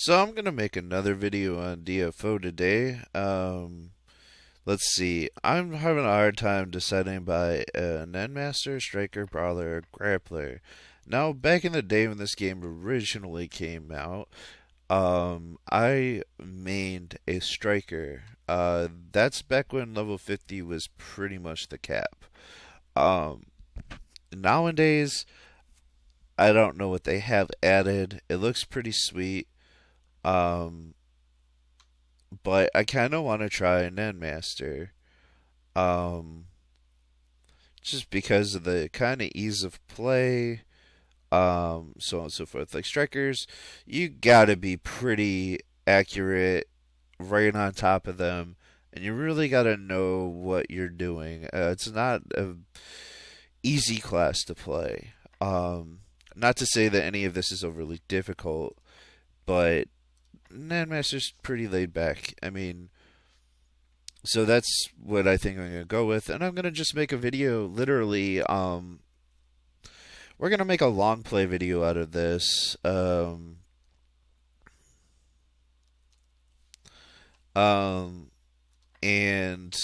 So I'm gonna make another video on DFO today. Let's see. I'm having a hard time deciding by a Nen Master, Striker, Brawler, or Grappler. Now, back in the day when this game originally came out, I mained a Striker. That's back when level 50 was pretty much the cap. Um, Nowadays, I don't know what they have added. It looks pretty sweet. Um, but I kind of want to try Nen Master, um, just because of the kind of ease of play, so on and so forth. Like strikers, you gotta be pretty accurate, right on top of them, and you really gotta know what you're doing. It's not a easy class to play. Not to say that any of this is overly difficult, but Nen Master's pretty laid back. I mean, so that's what I think I'm gonna go with, and I'm gonna just make a video. Literally, we're gonna make a long play video out of this, um, and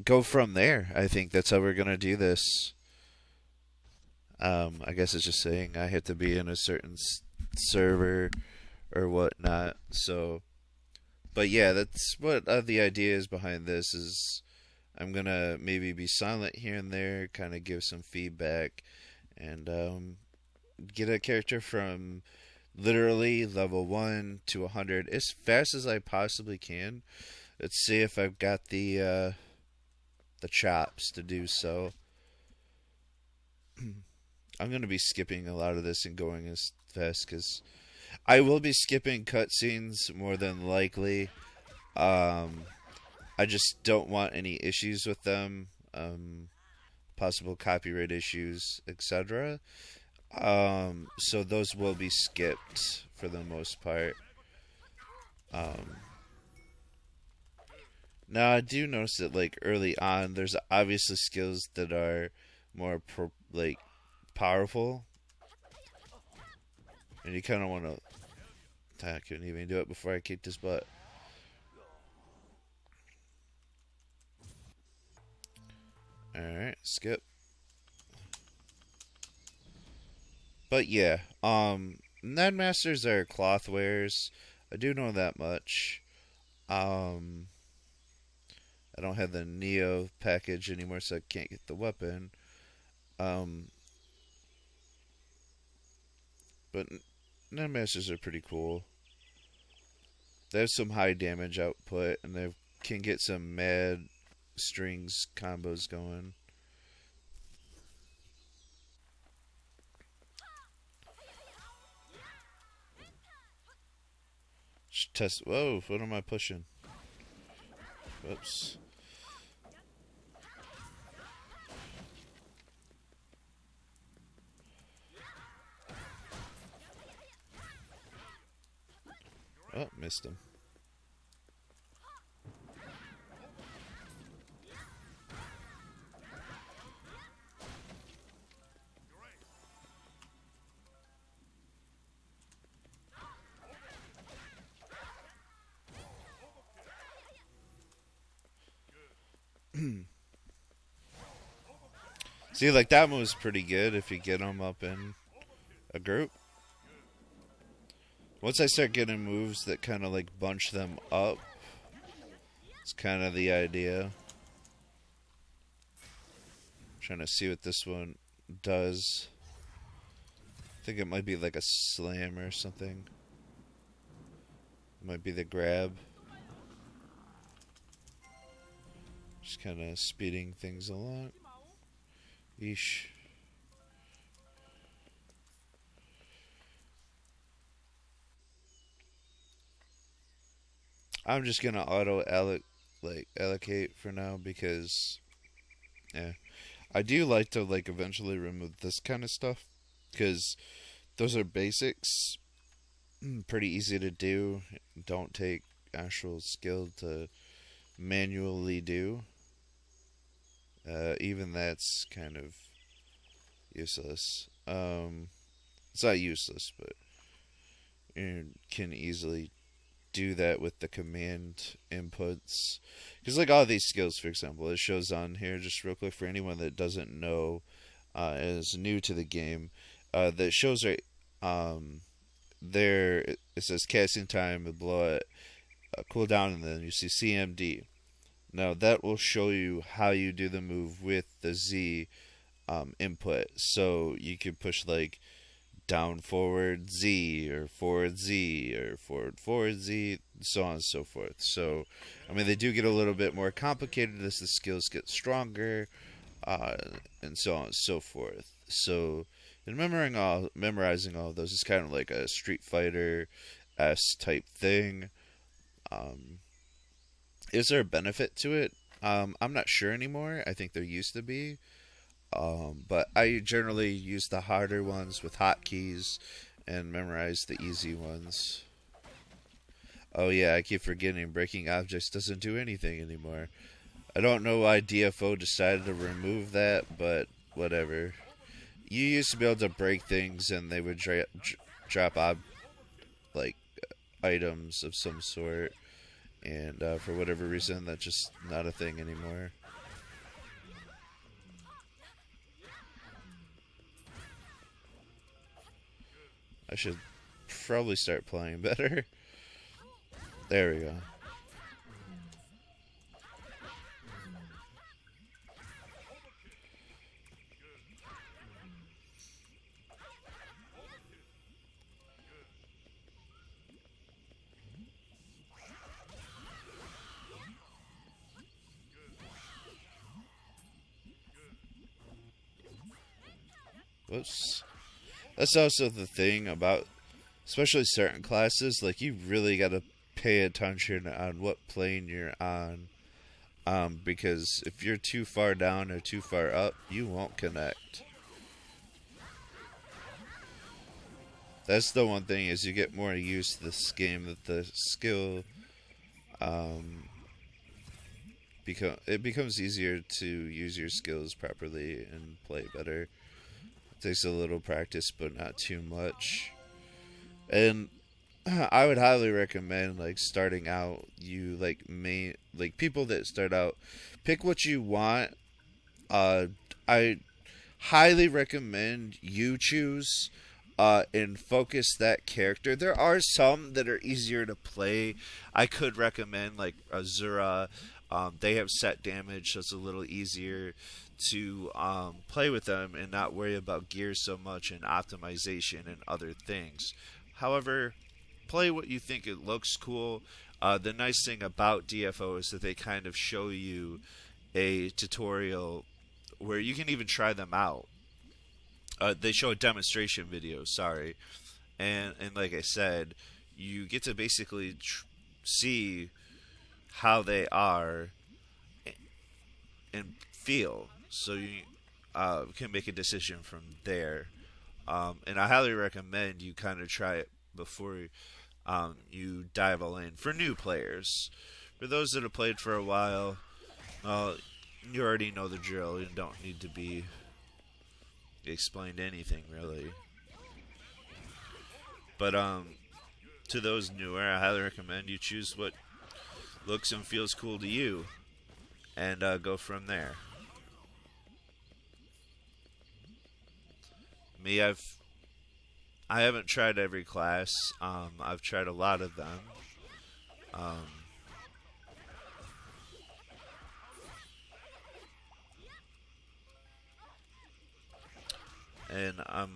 go from there. I think that's how we're gonna do this. I guess it's just saying I have to be in a certain server or whatnot. So, but yeah, that's what the idea is behind this. Is I'm gonna maybe be silent here and there, kind of give some feedback, and get a character from literally level 1 to 100 as fast as I possibly can. Let's see if I've got the chops to do so. I'm gonna be skipping a lot of this and going as fast because I will be skipping cutscenes more than likely. Um, I just don't want any issues with them, possible copyright issues, etc. So those will be skipped for the most part. Um, Now I do notice that like early on, there's obviously skills that are more like powerful, and you kind of want to. I couldn't even do it before I kicked his butt. All right, skip. But yeah, Nen Masters are cloth wares. I do know that much. Um, I don't have the Neo package anymore, so I can't get the weapon. Um, but Nen Masters are pretty cool. They have some high damage output, and they can get some mad strings combos going. Test. Whoa, what am I pushing? Whoops. Oh, missed him. See, like that move's pretty good if you get them up in a group. Once I start getting moves that kind of like bunch them up, it's kind of the idea. Trying to see what this one does. I think it might be like a slam or something. It might be the grab. Just kind of speeding things along. Yeesh. I'm just gonna allocate for now because yeah, I do like to like eventually remove this kind of stuff because those are basics, pretty easy to do. Don't take actual skill to manually do. Even that's kind of useless. It's not useless, but and can easily do that with the command inputs. Because like all these skills, for example, it shows on here just real quick for anyone that doesn't know, is new to the game. That shows right there. It says casting time, below it, cooldown, and then you see CMD. Now that will show you how you do the move with the Z input. So you can push like down forward Z or forward Z or forward Z, so on and so forth. So, I mean, they do get a little bit more complicated as the skills get stronger, uh, and so on and so forth. So, and memorizing all of those is kind of like a Street Fighter S type thing. Um, is there a benefit to it? I'm not sure anymore. I think there used to be. But I generally use the harder ones with hotkeys and memorize the easy ones. Oh yeah, I keep forgetting breaking objects doesn't do anything anymore. I don't know why DFO decided to remove that, but whatever. You used to be able to break things and they would drop like items of some sort, and for whatever reason, that's just not a thing anymore. I should probably start playing better. There we go. Whoops. That's also the thing about, especially certain classes, like you really gotta pay attention on what plane you're on. Because if you're too far down or too far up, you won't connect. That's the one thing is you get more used to this game that the skill um, it becomes easier to use your skills properly and play better. It takes a little practice, but not too much. And I would highly recommend like starting out. You like people that start out, pick what you want. I highly recommend you choose and focus that character. There are some that are easier to play. I could recommend like Azura. They have set damage, so it's a little easier to play with them and not worry about gear so much and optimization and other things. However, play what you think it looks cool. The nice thing about DFO is that they kind of show you a tutorial where you can even try them out. They show a demonstration video, sorry, and like I said, you get to basically see how they are and feel, so you can make a decision from there. And I highly recommend you kind of try it before you dive all in for new players. For those that have played for a while, you already know the drill. You don't need to be explained anything really. But to those newer, I highly recommend you choose what looks and feels cool to you, and go from there. Me, I haven't tried every class. I've tried a lot of them. Um, and I'm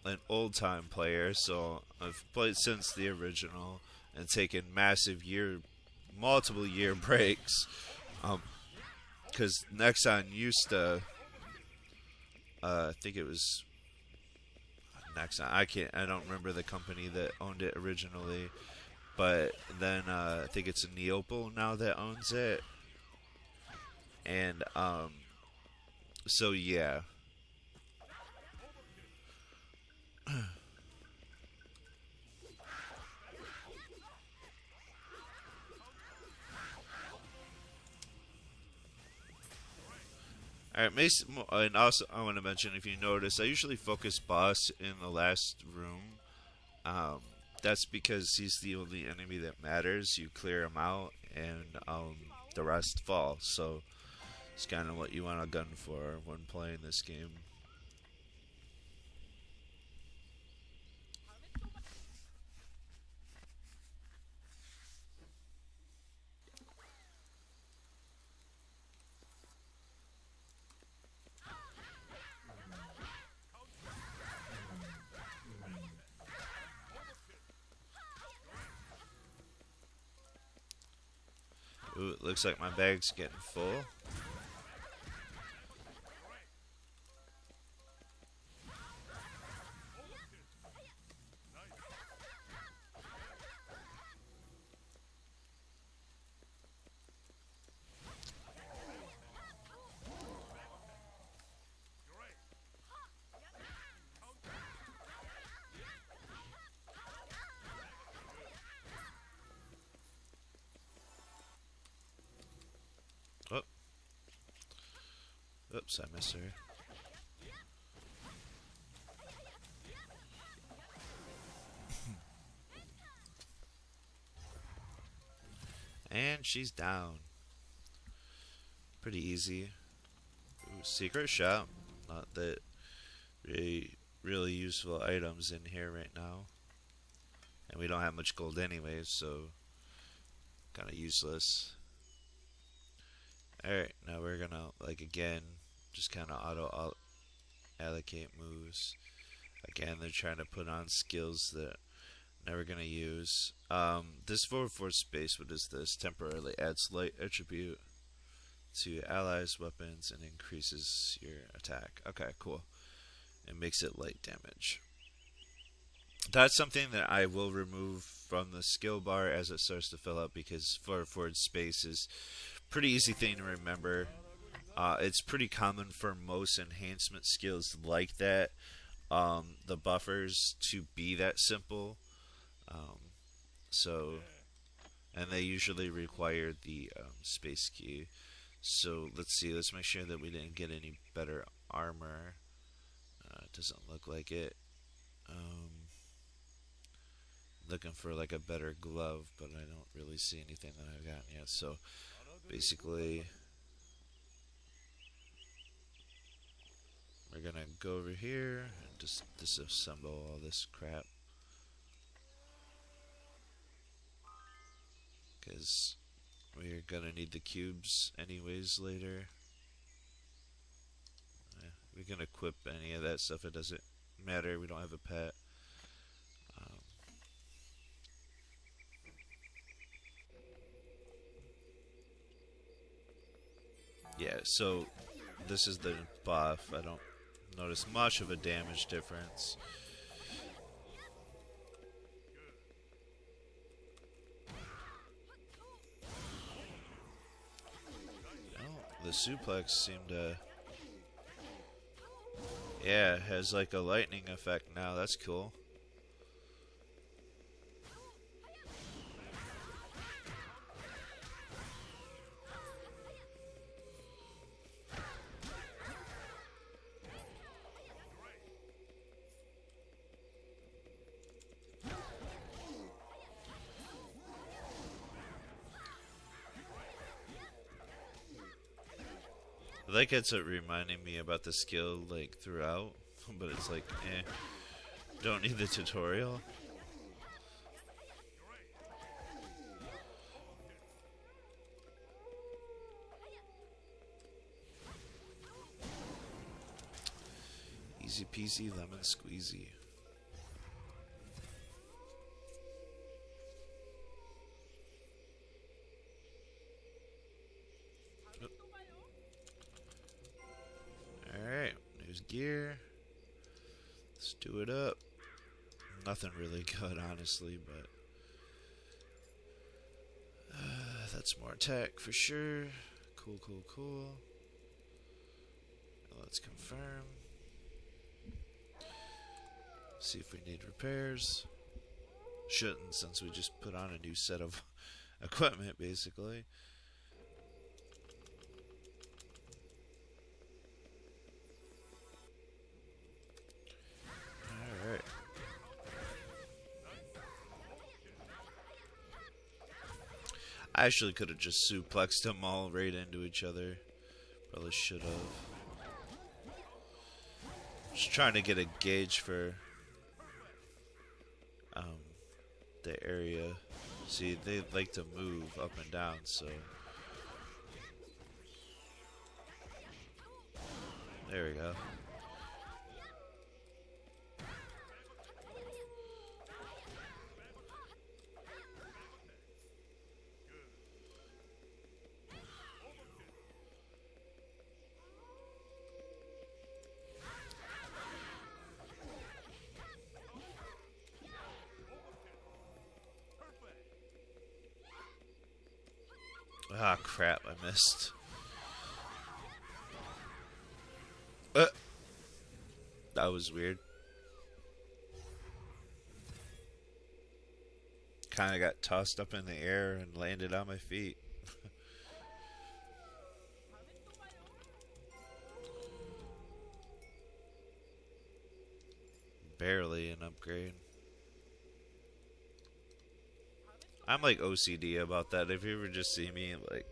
an old time player, so I've played since the original and taken multiple year breaks. Because Nexon used to, I think it was Nexon. I don't remember the company that owned it originally, but then I think it's Neopal now that owns it, and so yeah. All right, Mason, and also I want to mention if you notice, I usually focus boss in the last room, um, that's because he's the only enemy that matters. You clear him out, and the rest fall. So it's kind of what you want a gun for when playing this game. Ooh, it looks like my bag's getting full. Oh, oops, I missed her. And she's down. Pretty easy. Ooh, secret shop. Not that really useful items in here right now. And we don't have much gold anyways, so kind of useless. Alright, now we're gonna, like, again, just kind of auto allocate moves. Again, they're trying to put on skills that never gonna use. This forward space, what is this? Temporarily adds light attribute to allies' weapons and increases your attack. Okay, cool. It makes it light damage. That's something that I will remove from the skill bar as it starts to fill up, because forward space is pretty easy thing to remember. It's pretty common for most enhancement skills like that. The buffers to be that simple. So, and they usually require the space key. So let's see. Let's make sure that we didn't get any better armor. It doesn't look like it. Looking for like a better glove, but I don't really see anything that I've gotten yet. So basically, we're gonna go over here and just disassemble all this crap, because we're gonna need the cubes anyways later. We can equip any of that stuff. It doesn't matter. We don't have a pet. Yeah, so this is the buff. I don't notice much of a damage difference. Oh, the suplex seemed to... Yeah, it has like a lightning effect now. That's cool. I like it's reminding me about the skill like throughout, but it's like, don't need the tutorial. Easy peasy lemon squeezy. Alright, there's gear. Let's do it up. Nothing really good, honestly, but that's more attack for sure. Cool, cool, cool. Let's confirm. See if we need repairs. Shouldn't, since we just put on a new set of equipment, basically. I actually could have just suplexed them all right into each other. Probably should have. Just trying to get a gauge for um, the area. See, they like to move up and down, so there we go. Ah, crap, I missed. That was weird. Kind of got tossed up in the air and landed on my feet. Barely an upgrade. I'm like OCD about that. If you ever just see me like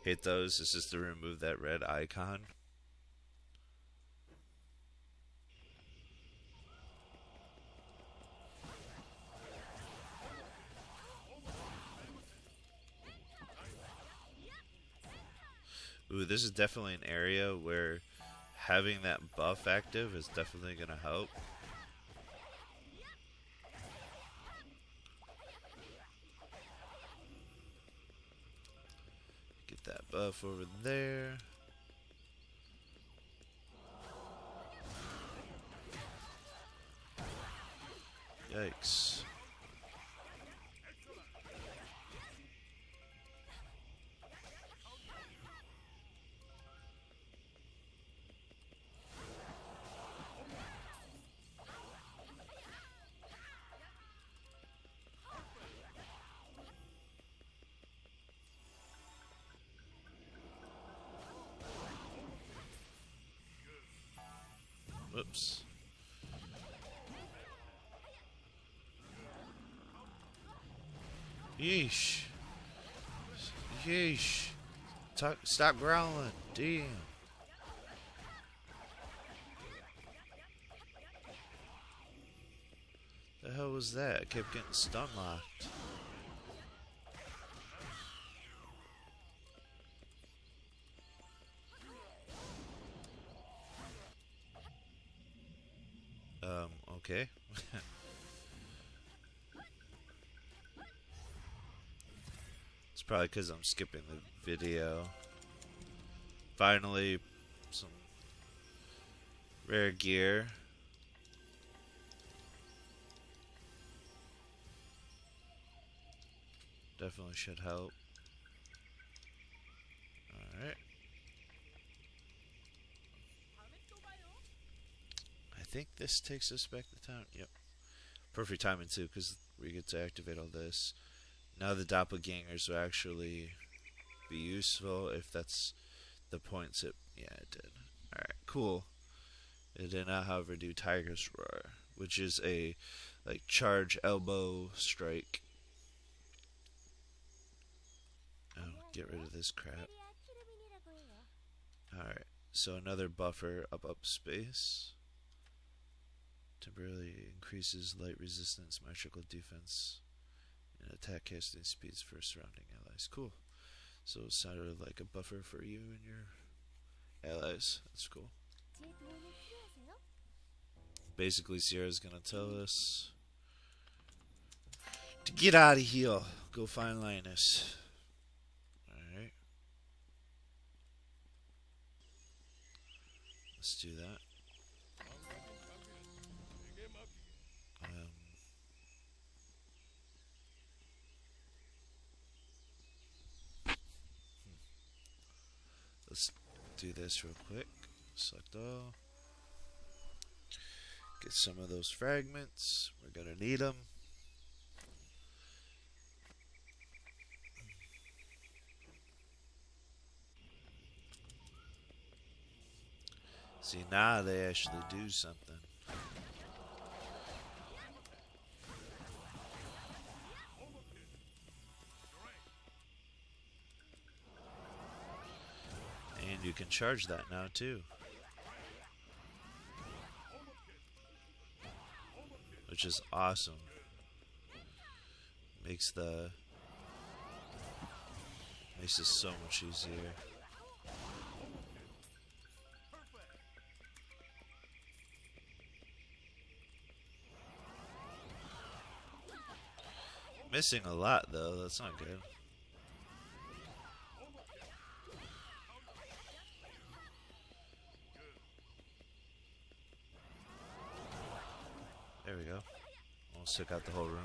hit those, it's just to remove that red icon. Ooh, this is definitely an area where having that buff active is definitely going to help. Get that buff over there. Yikes. Whoops. Yeesh. Yeesh. Stop growling. Damn. The hell was that? I kept getting stun locked. Okay. It's probably because I'm skipping the video. Finally, some rare gear. Definitely should help. Alright. I think this takes us back to town. Yep. Perfect timing too, because we get to activate all this. Now the doppelgangers will actually be useful if that's the points it... Yeah, it did. Alright, cool. It did not, however, do Tiger's Roar, which is a like charge elbow strike. Oh, get rid of this crap. Alright, so another buffer up space. Temporarily increases light resistance, magical defense, and attack casting speeds for surrounding allies. Cool. So it's sort of like a buffer for you and your allies. That's cool. Basically, Sierra's gonna tell us to get out of here. Go find Linus. Alright. Let's do that. Let's do this real quick. Select all. Get some of those fragments. We're gonna need them. See, now they actually do something. can charge that now too, which is awesome. Makes this so much easier. Missing a lot though, that's not good. There we go. Almost took out the whole room.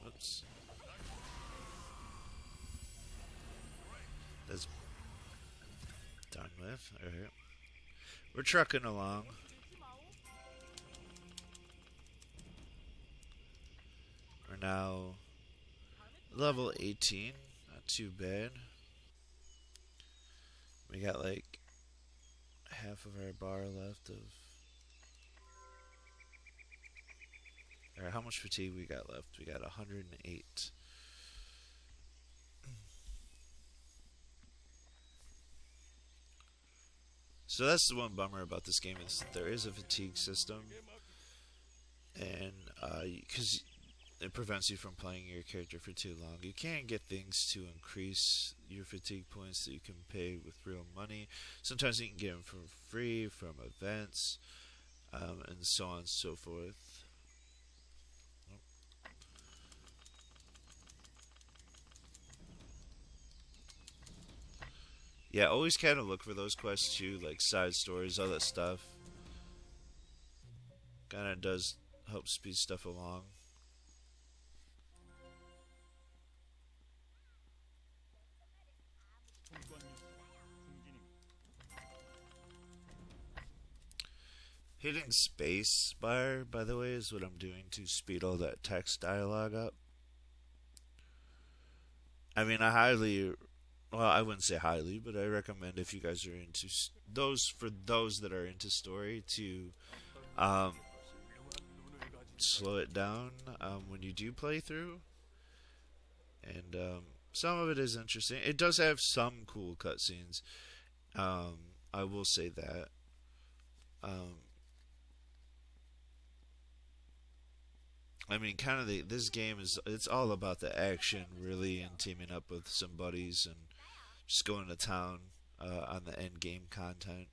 Oops. That's done with. Alright. We're trucking along. We're now level 18. Not too bad. We got like half of our bar left of... Alright, how much fatigue we got left? We got 108. So that's the one bummer about this game, is there is a fatigue system, and because it prevents you from playing your character for too long. You can get things to increase your fatigue points that you can pay with real money. Sometimes you can get them for free from events, and so on and so forth. Yeah, always kind of look for those quests too, like side stories, all that stuff. Kind of does help speed stuff along. Hitting space bar, by the way, is what I'm doing to speed all that text dialogue up. I mean, well, I wouldn't say highly, but I recommend if you guys are into for those that are into story to slow it down when you do play through. And some of it is interesting. It does have some cool cutscenes. I will say that. I mean, kind of this game it's all about the action, really, and teaming up with some buddies and just going to town on the end game content.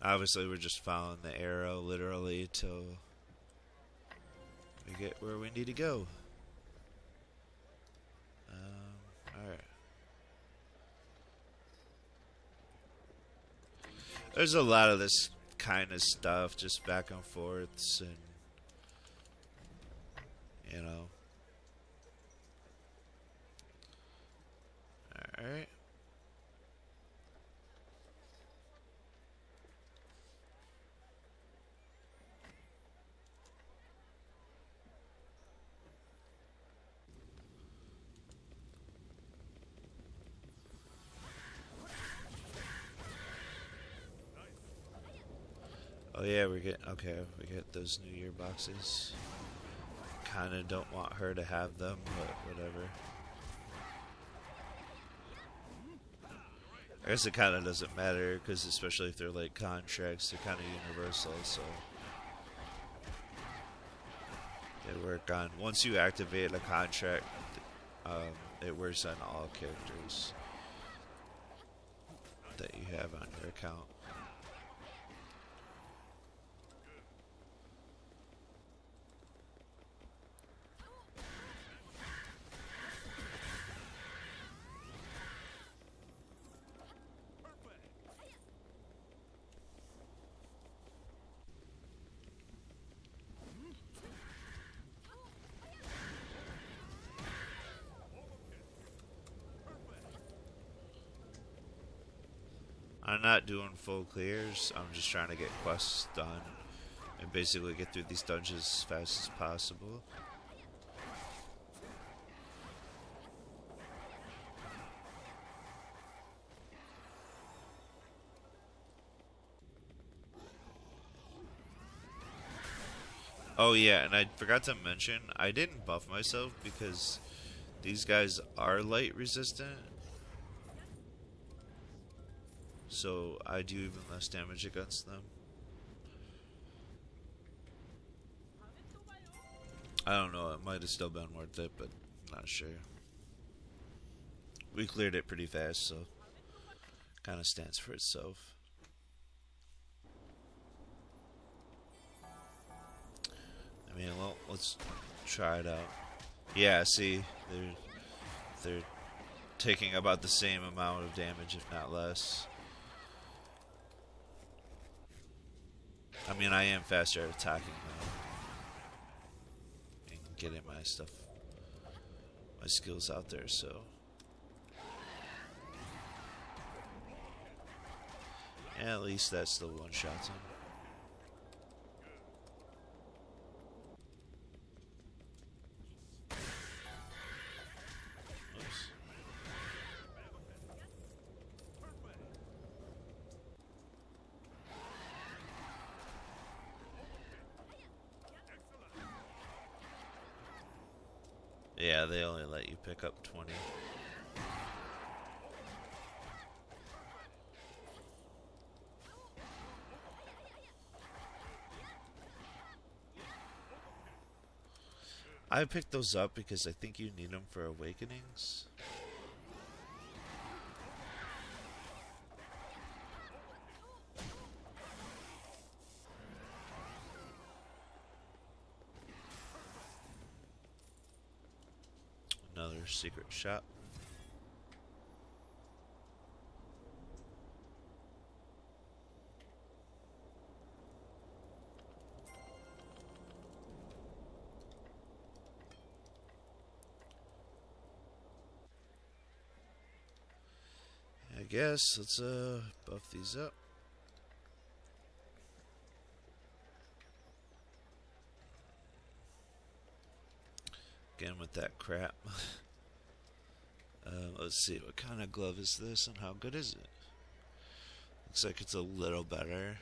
Obviously, we're just following the arrow literally till we get where we need to go. Alright. There's a lot of this kind of stuff, just back and forths, and you know. Alright. Oh yeah, we get those New Year boxes. Kinda don't want her to have them, but whatever. I guess it kinda doesn't matter, because especially if they're like contracts, they're kinda universal, so they work on, once you activate a contract, it works on all characters that you have on your account. I'm not doing full clears, I'm just trying to get quests done and basically get through these dungeons as fast as possible. Oh yeah, and I forgot to mention I didn't buff myself because these guys are light resistant, so I do even less damage against them. I don't know, it might have still been worth it, but I'm not sure. We cleared it pretty fast, so kind of stands for itself. I mean, well, let's try it out. Yeah, see, they're taking about the same amount of damage, if not less. I mean, I am faster at attacking though, and getting my stuff, my skills out there. So, yeah, at least that still one shots him. Oops. Yeah, they only let you pick up 20. I picked those up because I think you need them for awakenings. Another secret shop. I guess let's buff these up. Again with that crap. Let's see, what kind of glove is this and how good is it? Looks like it's a little better.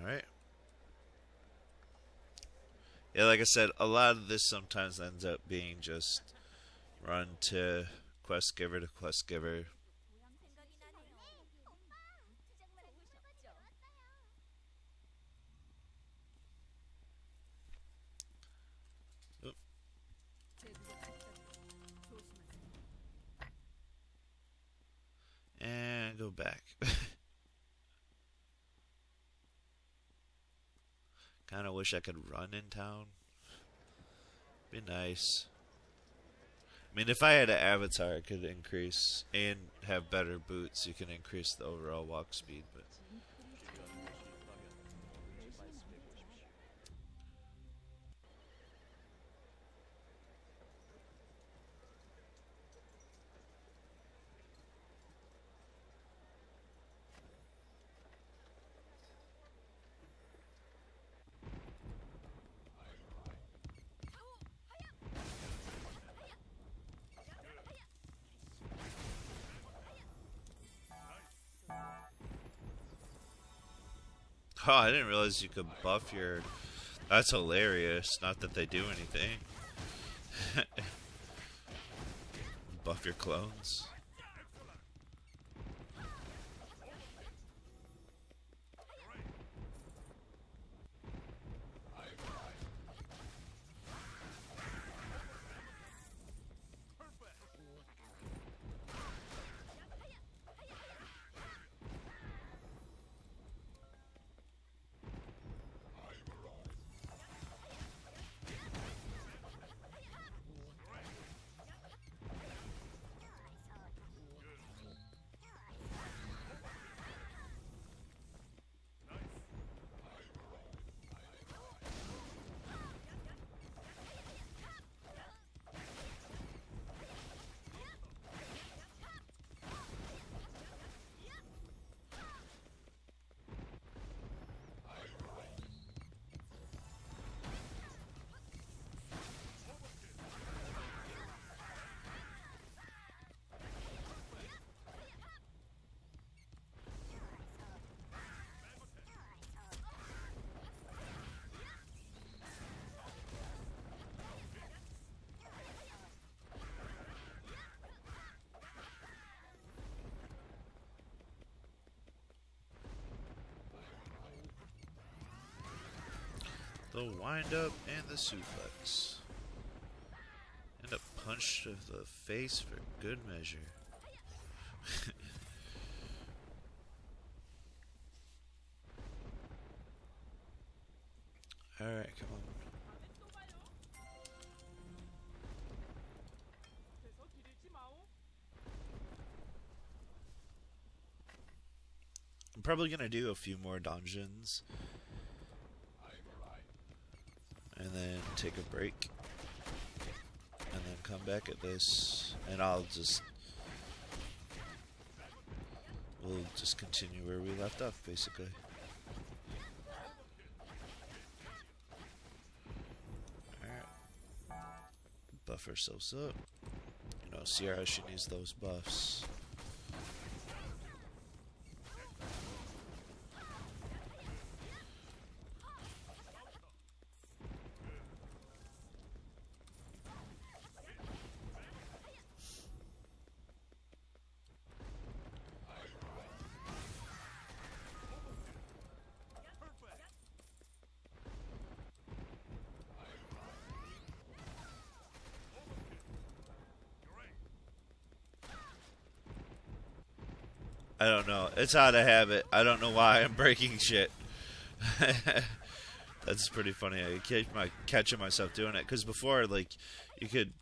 Alright. Yeah, like I said, a lot of this sometimes ends up being just run to quest giver to quest giver. Oop. And go back. Kind of wish I could run in town. Be nice. I mean, if I had an avatar, it could increase and have better boots. You can increase the overall walk speed, but oh, I didn't realize you could buff your. That's hilarious. Not that they do anything. Buff your clones. The wind up and the suplex. And a punch to the face for good measure. Alright, come on. I'm probably gonna do a few more dungeons. And then take a break. And then come back at this. And we'll just continue where we left off, basically. Alright. Buff ourselves up. You know, see how she needs those buffs. I don't know. It's out of habit. I don't know why I'm breaking shit. That's pretty funny. I keep catching myself doing it. Because before, like, you could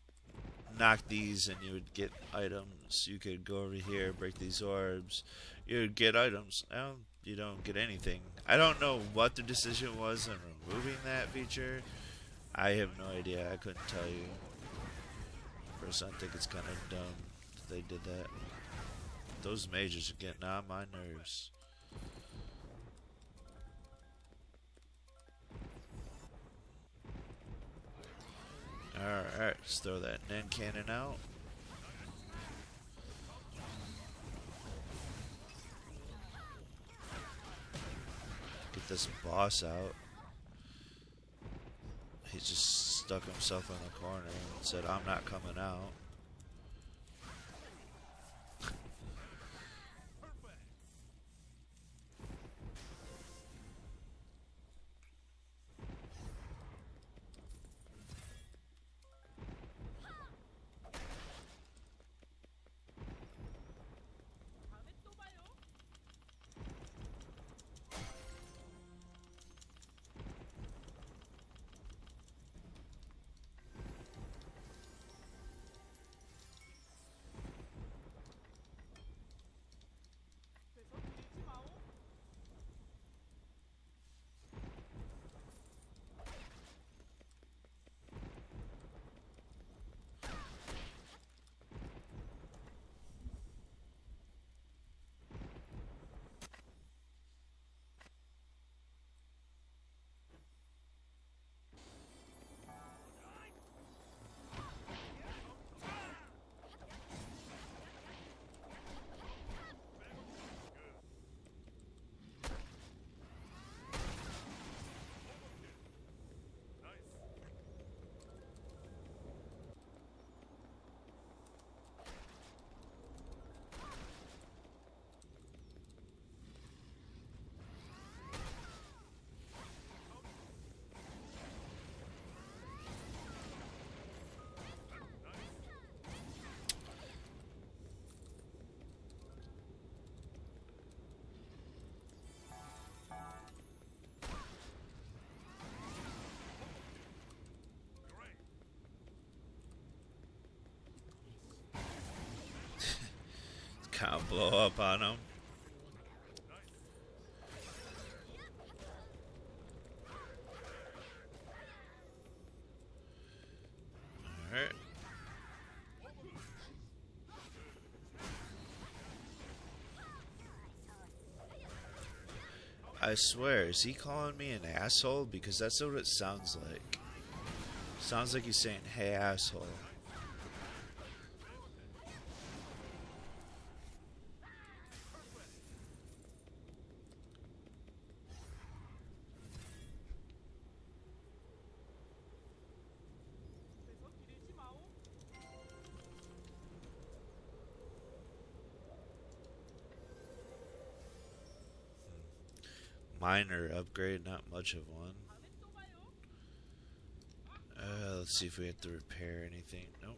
knock these and you would get items. You could go over here, break these orbs. You would get items. Now, you don't get anything. I don't know what the decision was in removing that feature. I have no idea. I couldn't tell you. First, I think it's kind of dumb that they did that. Those mages are getting on my nerves. Alright, let's throw that Nen cannon out. Get this boss out. He just stuck himself in the corner and said, I'm not coming out. Kind of blow up on him. Alright. I swear, is he calling me an asshole? Because that's what it sounds like. Sounds like he's saying, hey asshole. Minor upgrade, not much of one. Let's see if we have to repair anything. Nope.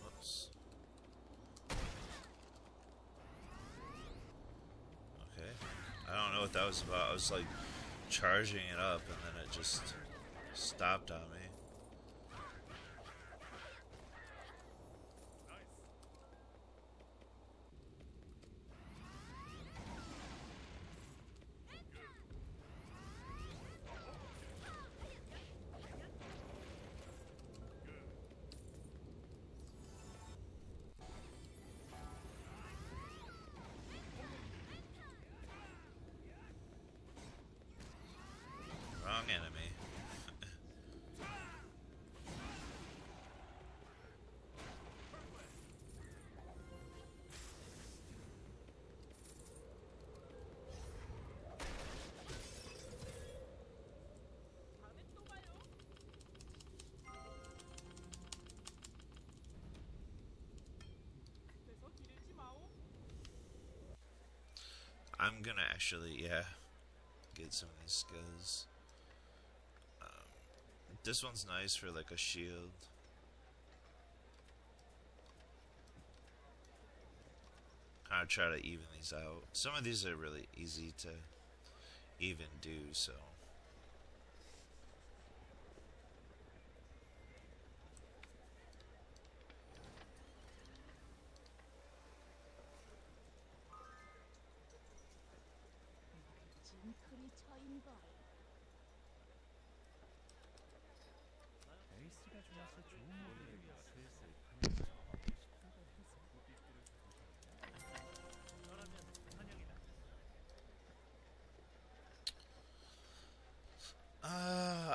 Whoops. Okay. I don't know what that was about. I was like charging it up and then it just stopped on me. Wrong enemy. I'm gonna actually, yeah, get some of these skills. This one's nice for like a shield. Kind of try to even these out. Some of these are really easy to even do, so.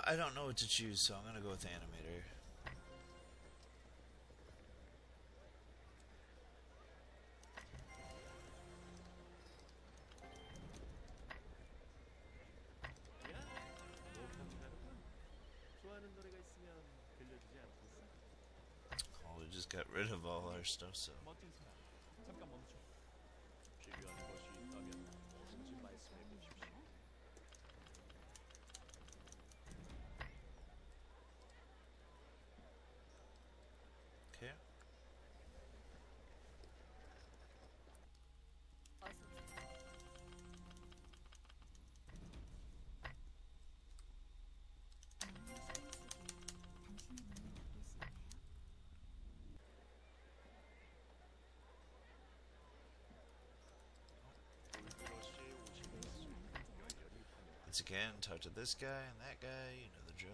I don't know what to choose, so I'm gonna go with Animator. Oh, we just got rid of all our stuff, so. Okay. Once again, talk to this guy and that guy, you know the drill.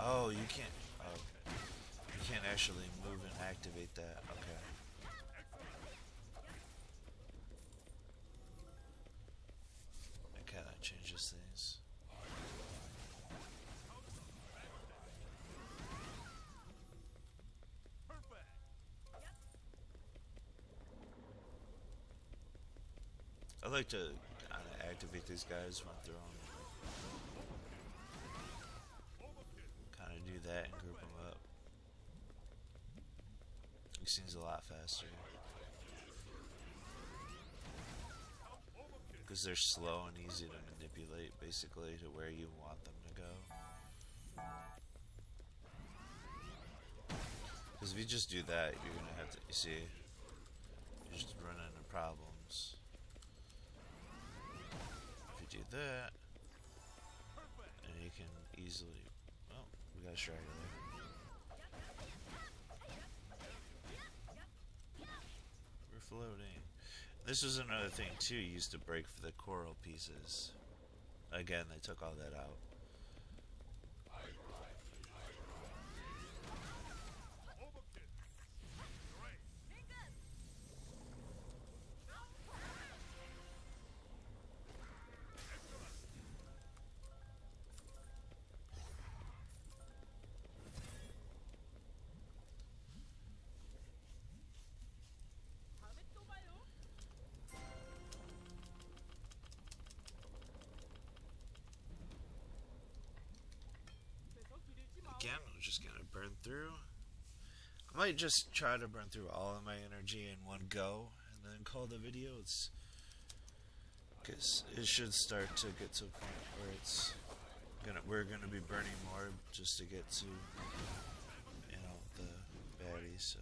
Oh, you can't. Oh, you can't actually move and activate that. Okay. That kind of changes things. I like to kind of activate these guys when they're on. Kind of do that and group them up. He seems a lot faster. Because they're slow and easy to manipulate, basically, to where you want them to go. if you just do that, you're gonna have to, you see, you just run into problems. If you do that, and you can easily, oh, we got a striker there. We're floating. This was another thing too, you used to break for the coral pieces. Again, they took all that out. Again, I'm just gonna burn through. I might just try to burn through all of my energy in one go and then call the video. It's because it should start to get to a point where we're gonna be burning more just to get to, you know, the baddies. So.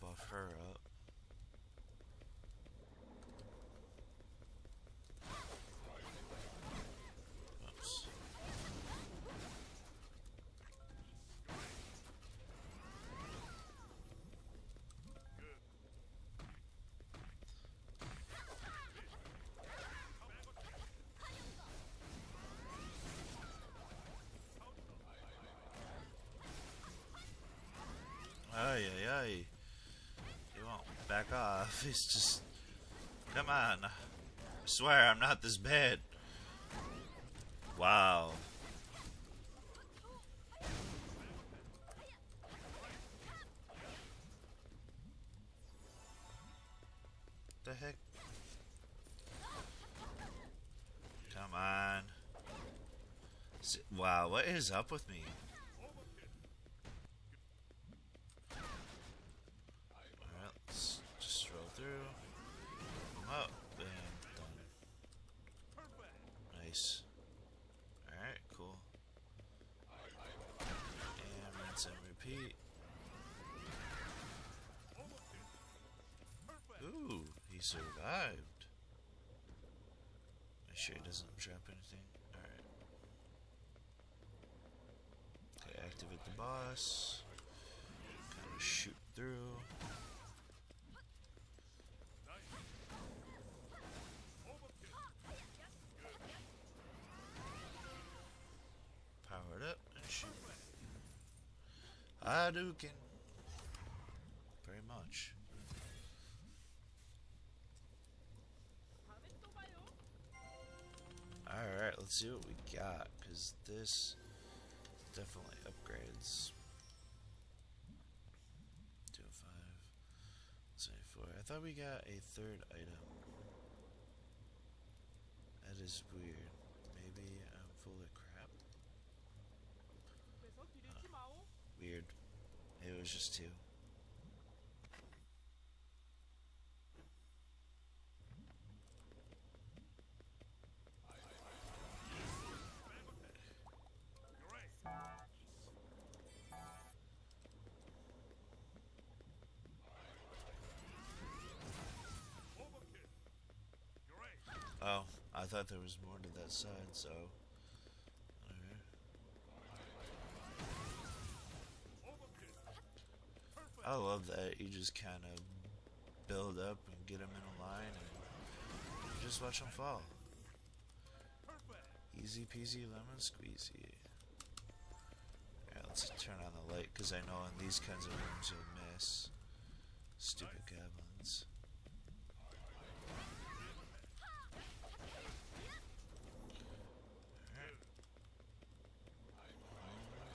Buff her up. Oops. Ay, ay, ay. He won't back off. He's just... Come on. I swear I'm not this bad. Wow. The heck? Come on. Wow, what is up with me? Alright, let's just roll through. Come up, and done. Nice. Alright, cool. And rinse and repeat. Ooh, he survived. Make sure he doesn't drop anything. Alright. Okay, activate the boss. Kind of shoot through. Power it up and shoot. Hadouken. Very much. Alright, let's see what we got, because this definitely upgrades. 205, 74. I thought we got a third item. That is weird. Maybe I'm full of crap. Weird. Maybe it was just two. Oh, I thought there was more to that side, so... I love that. You just kind of build up and get them in a line and you just watch them fall. Easy peasy lemon squeezy. Alright, let's turn on the light because I know in these kinds of rooms you'll miss. Stupid goblins.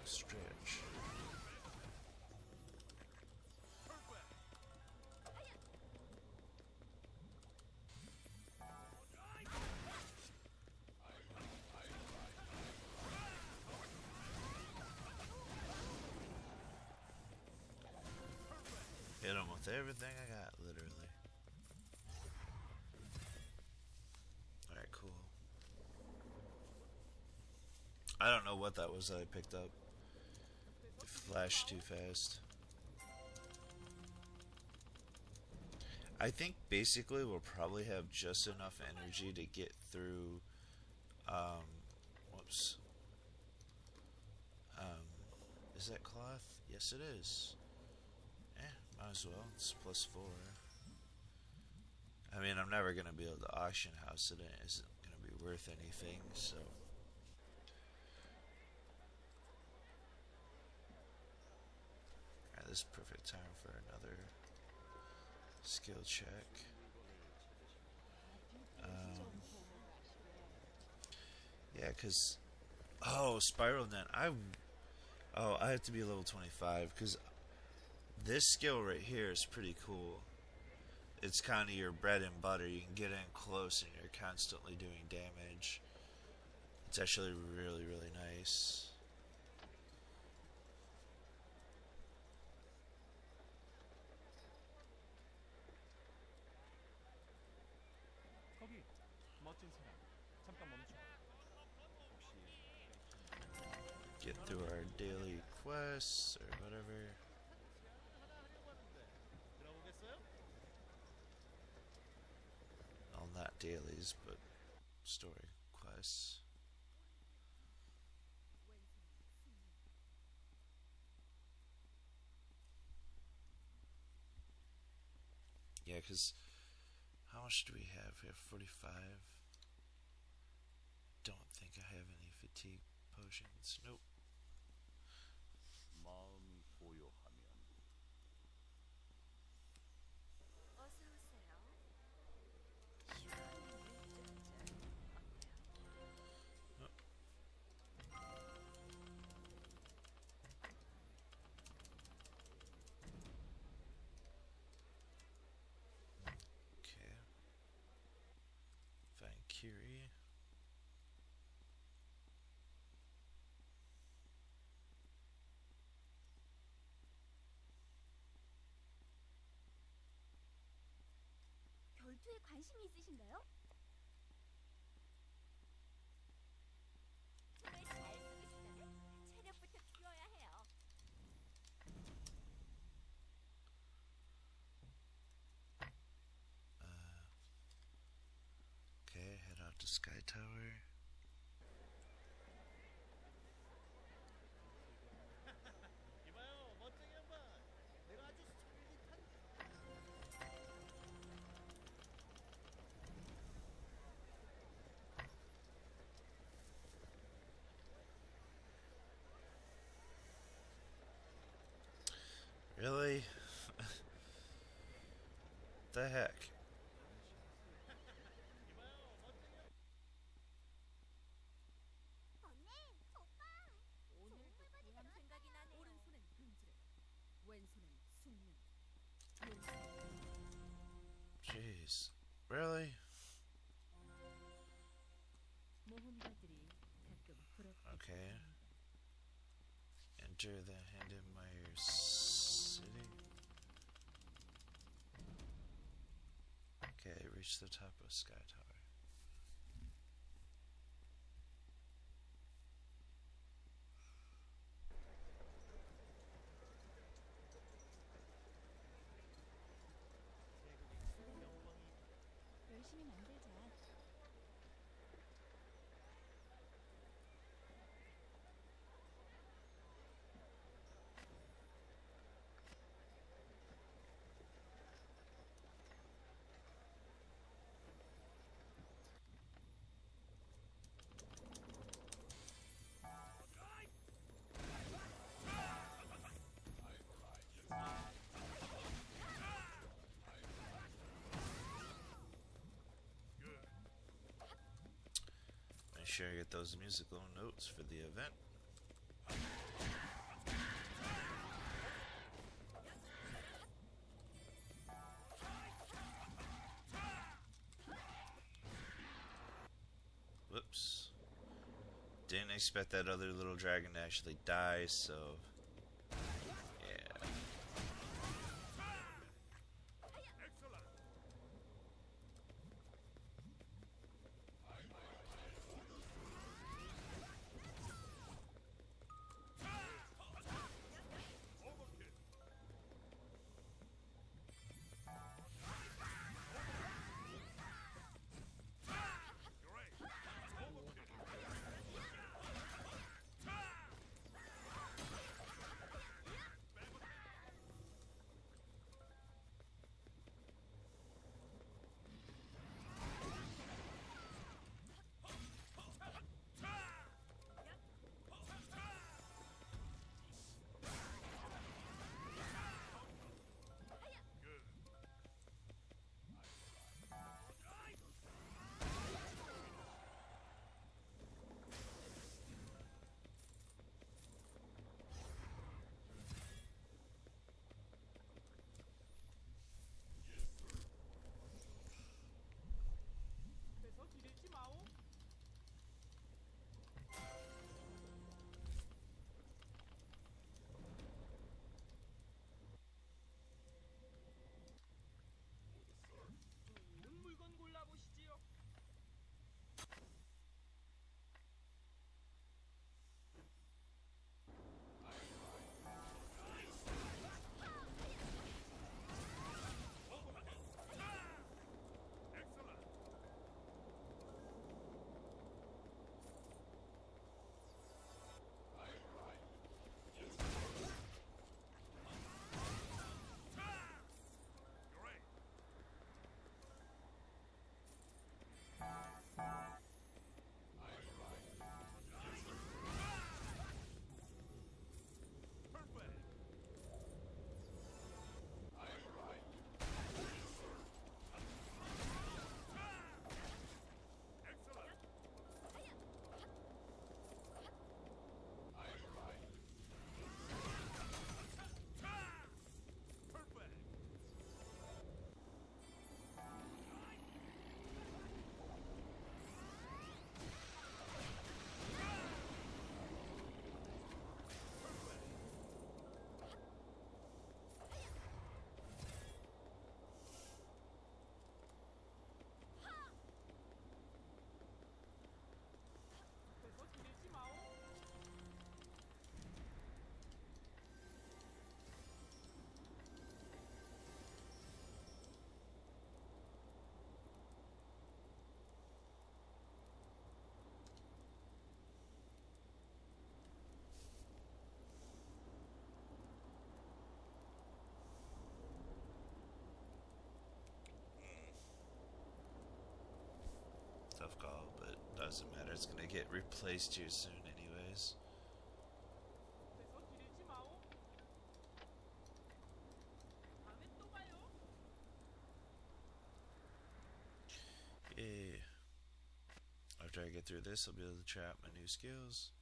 Stretch. Hit him with everything I got, literally. Alright, cool. I don't know what that was that I picked up. It flashed too fast. I think basically we'll probably have just enough energy to get through, whoops. Is that cloth? Yes it is. Might as well. It's +4. I mean, I'm never going to be able to auction house it. It isn't going to be worth anything, so. Alright, this is perfect time for another skill check. Yeah, because... Oh, Spiral Net. I have to be level 25, because this skill right here is pretty cool. It's kind of your bread and butter. You can get in close and you're constantly doing damage. It's actually really, really nice. Get through our daily quests or whatever. Well, not dailies, but story quests. Yeah, because how much do we have? We have 45. Don't think I have any fatigue potions. Nope. Okay. Find Curie. 결투에 관심이 있으신가요? 정말 잘 쓰고 싶다면 체력부터 키워야 해요. Okay, head out to Sky Tower. Really? The heck? 오늘도 대학 생각이 나네요. 오른손엔 금지래, 왼손엔 숙면. Jeez. Really? 모험가들이 가끔 부럽게 Okay. Enter the Handemeyer City. Okay, reach the top of Sky Tower. 열심히 만들자. Make sure I get those musical notes for the event. Whoops. Didn't expect that other little dragon to actually die, so... Yeah. doesn't matter. It's gonna get replaced here soon, anyways. 그래서 기르지 마오. 다음에 또 봐요. Yeah. After I get through this, I'll be able to try out my new skills.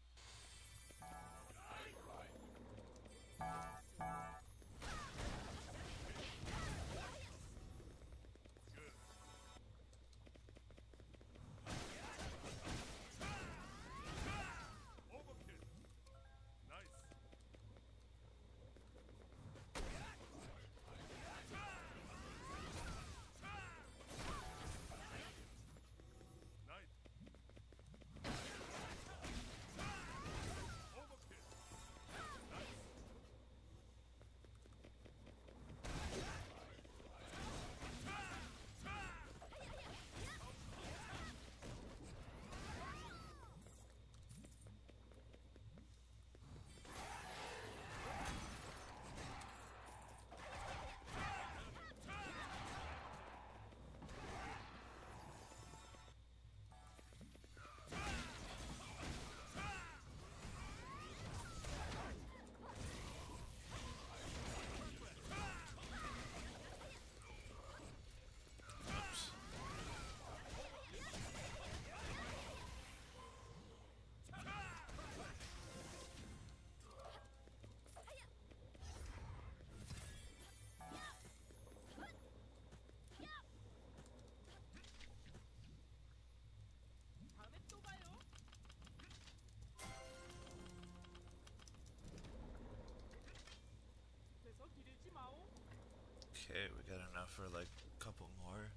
다음에 또 봐요. 그래서 기르지 마오. Okay, we got enough for like a couple more.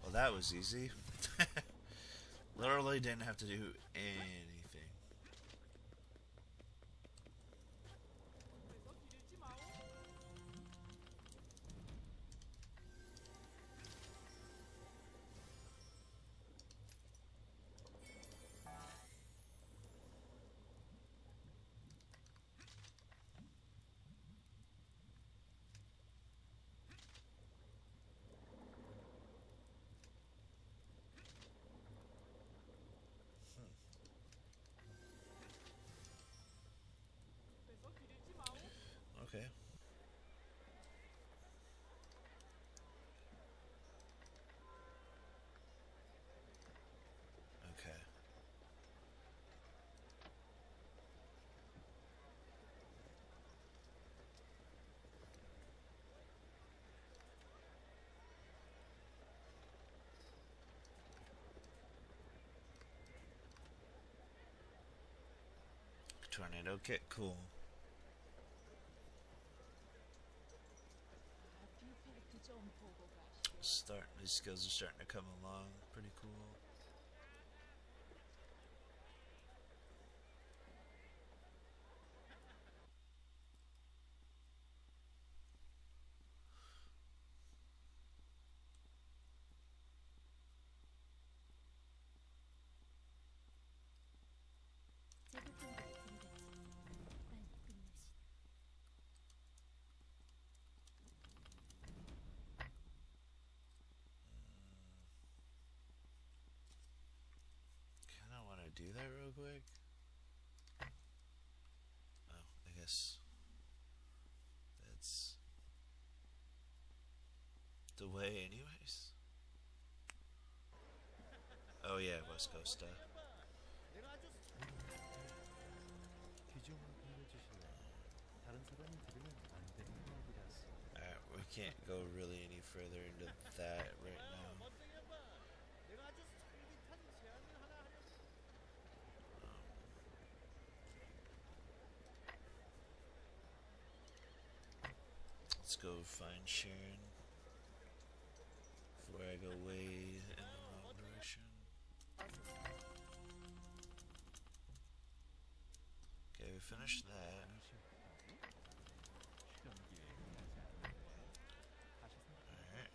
Well, that was easy. Literally didn't have to do anything. 그래서 기르지 마오. 그래서 기르지 마오. Okay. Okay. Tornado kit, cool. These skills are starting to come along. Pretty cool. 자극경보를 들이댔지. 빨리 끝냅시다. Kinda wanna do that real quick. Oh, I guess that's the way anyways. Oh yeah, West Coast stuff. 귀 좀 빌려주실래요? 다른 사람이 들으면 안 되는 이야기라서. Alright, we can't go really any further into that right now. 내가 아주 설깃한 제안을 하나 하려고. Let's go find Sharon before I go way in the wrong direction. Okay, we finished that. 실험 기회에 응하지 않는데 하셨습니까? Alright.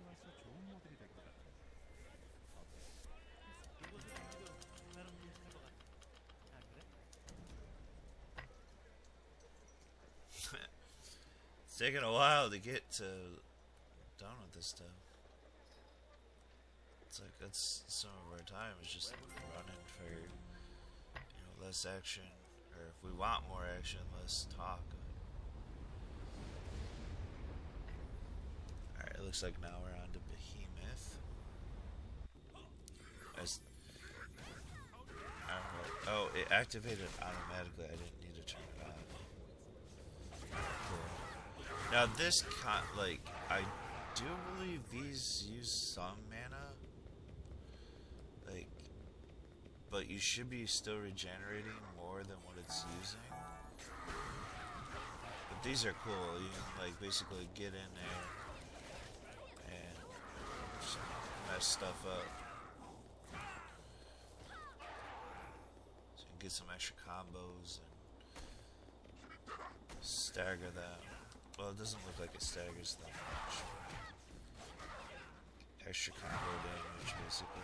좋아서 좋은 모델이 될 것 같아. 어때? 이곳의 분위기도 나랑 비슷할 것 같아. 안 그래? It's taking a while to get to done with this stuff. It's like that's some of our time is just running for less action, or if we want more action, less talk. All right, it looks like now we're on to Behemoth. As, I don't know. Oh, it activated automatically. I didn't need to turn it on. Cool. Now this I do believe these use some mana. Like, but you should be still regenerating more than what it's using. But these are cool. You can like basically get in there and just mess stuff up. So you can get some extra combos and stagger them. Well, it doesn't look like it staggers that much. Extra combo damage, basically.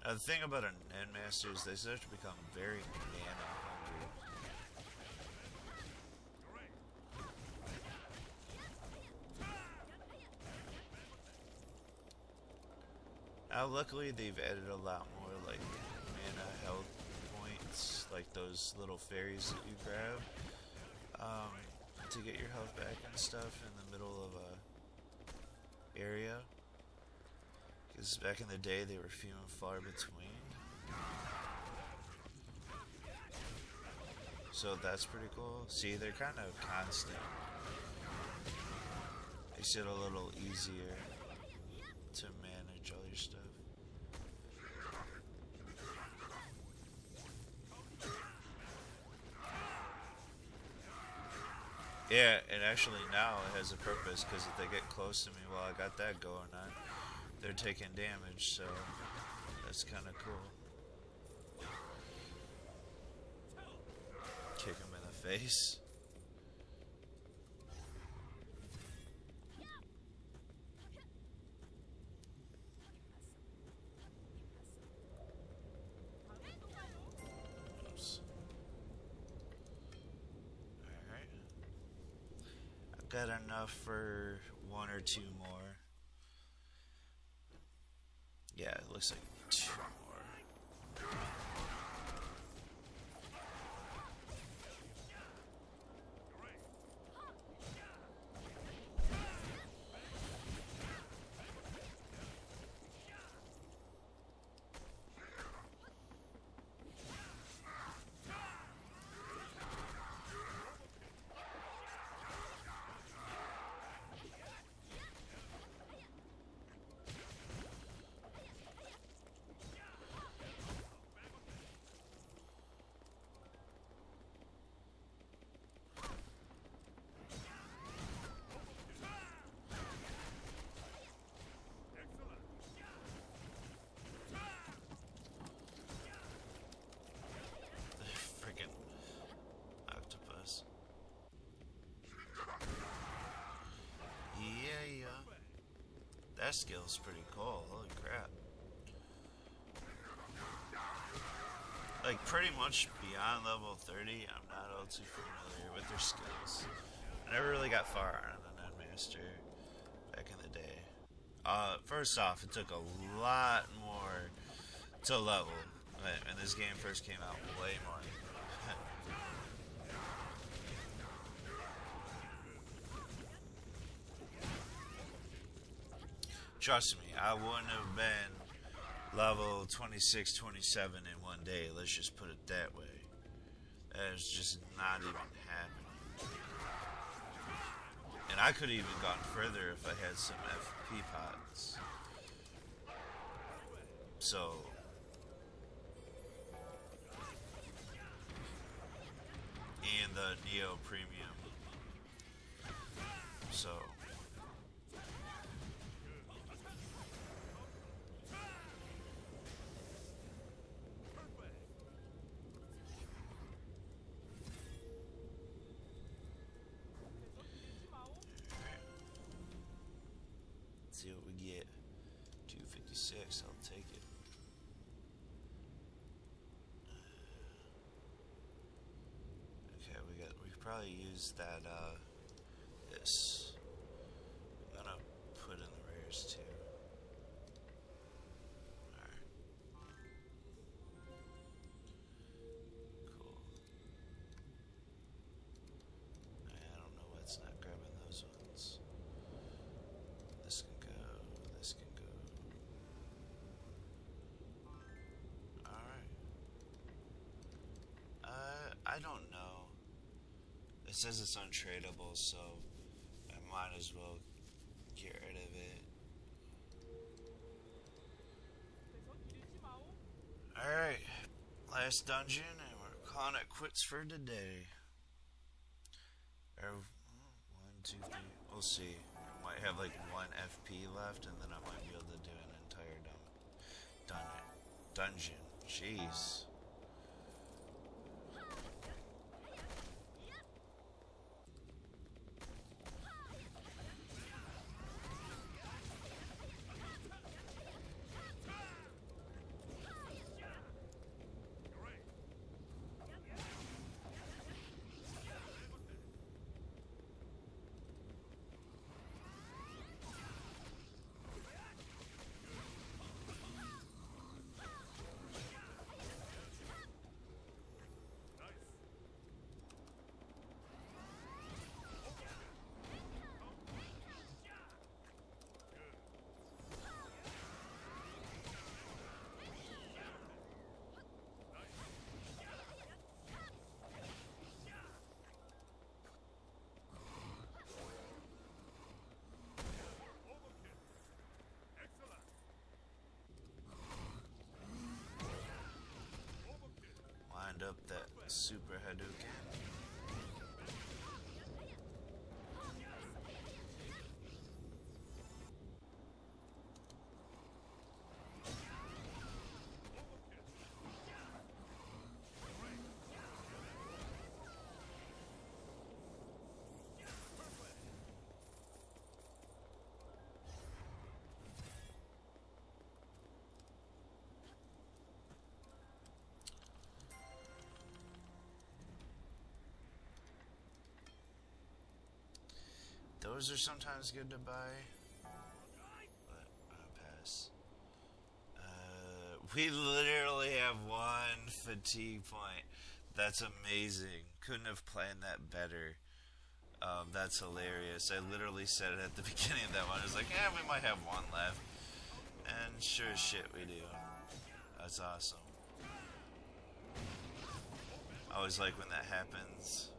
Now, the thing about a Nen Master is they start to become very mana hungry. Now, luckily, they've added a lot more like mana health points, like those little fairies that you grab to get your health back and stuff in the middle of a area. Because back in the day, they were few and far between. So that's pretty cool. See, they're kind of constant. Makes it a little easier to manage all your stuff. Yeah, and actually now it has a purpose, because if they get close to me while I got that going on, they're taking damage, so that's kind of cool. Kick him in the face. Oops. Alright. I've got enough for one or two more. Yeah, it looks like two more. Freaking octopus. Yeah. That skill's pretty cool. Holy crap. Like, pretty much beyond level 30, I'm not all too familiar with their skills. I never really got far on the Nen Master back in the day. First off, it took a lot more to level. When this game first came out, way more. Trust me, I wouldn't have been level 26, 27 in one day. Let's just put it that way. That is just not even happening. And I could have even gone further if I had some FP pods. So, and the Neo Premium. So, 6, I'll take it. Okay, we could probably use that this. I'm gonna put in the rares too. Alright. Cool. I don't know what's not grabbing those ones. This can go, this can go. Alright. I don't know. It says it's untradeable, so I might as well get rid of it. Alright, last dungeon, and we're calling it quits for today. Or, 1, 2, 3, we'll see. I might have like 1 FP left, and then I might be able to do an entire dungeon. Jeez. Lined up that super Hadouken. Those are sometimes good to buy, but I'll pass. We literally have 1 fatigue point. That's amazing. Couldn't have planned that better. That's hilarious. I literally said it at the beginning of that one. I was like, yeah, we might have 1 left. And sure as shit we do. That's awesome. I always like when that happens.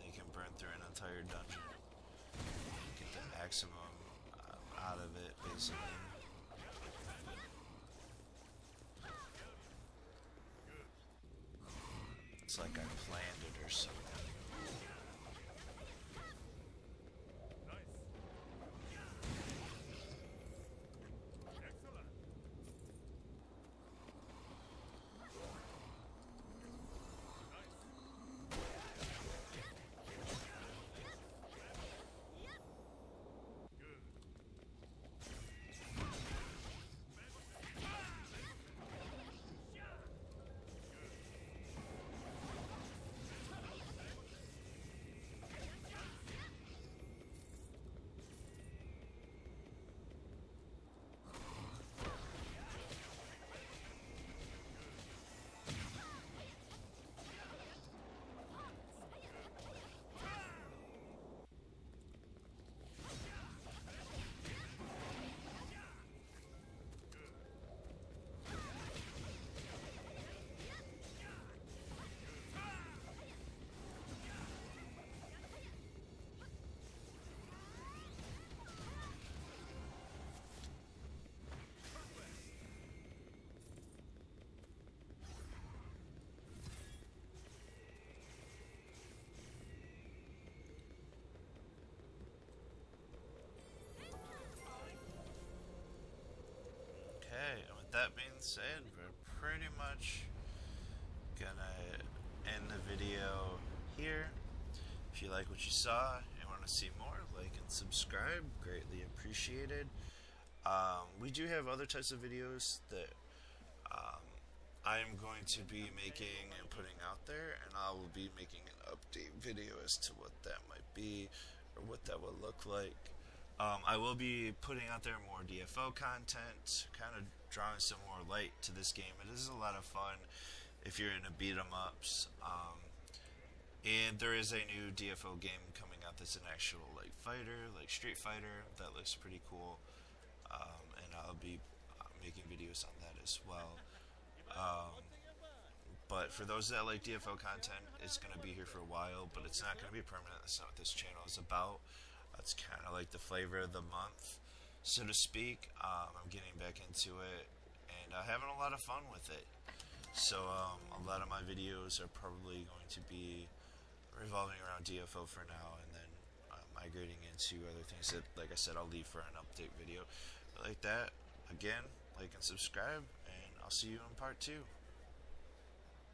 You can burn through an entire dungeon. Get the maximum out of it, basically. It's like I planned it or something. Okay, and with that being said, we're pretty much gonna end the video here. If you like what you saw and want to see more, like and subscribe, greatly appreciated. We do have other types of videos that I am going to be making and putting out there, and I will be making an update video as to what that might be or what that would look like. I will be putting out there more DFO content, kind of drawing some more light to this game. It is a lot of fun if you're into beat 'em ups. And there is a new DFO game coming out that's an actual like fighter, like Street Fighter. That looks pretty cool, and I'll be making videos on that as well. But for those that like DFO content, it's going to be here for a while, but it's not going to be permanent. That's not what this channel is about. It's kind of like the flavor of the month, so to speak. I'm getting back into it and having a lot of fun with it. So a lot of my videos are probably going to be revolving around DFO for now, and then migrating into other things that, like I said, I'll leave for an update video. But like that, again, like and subscribe, and I'll see you in part 2.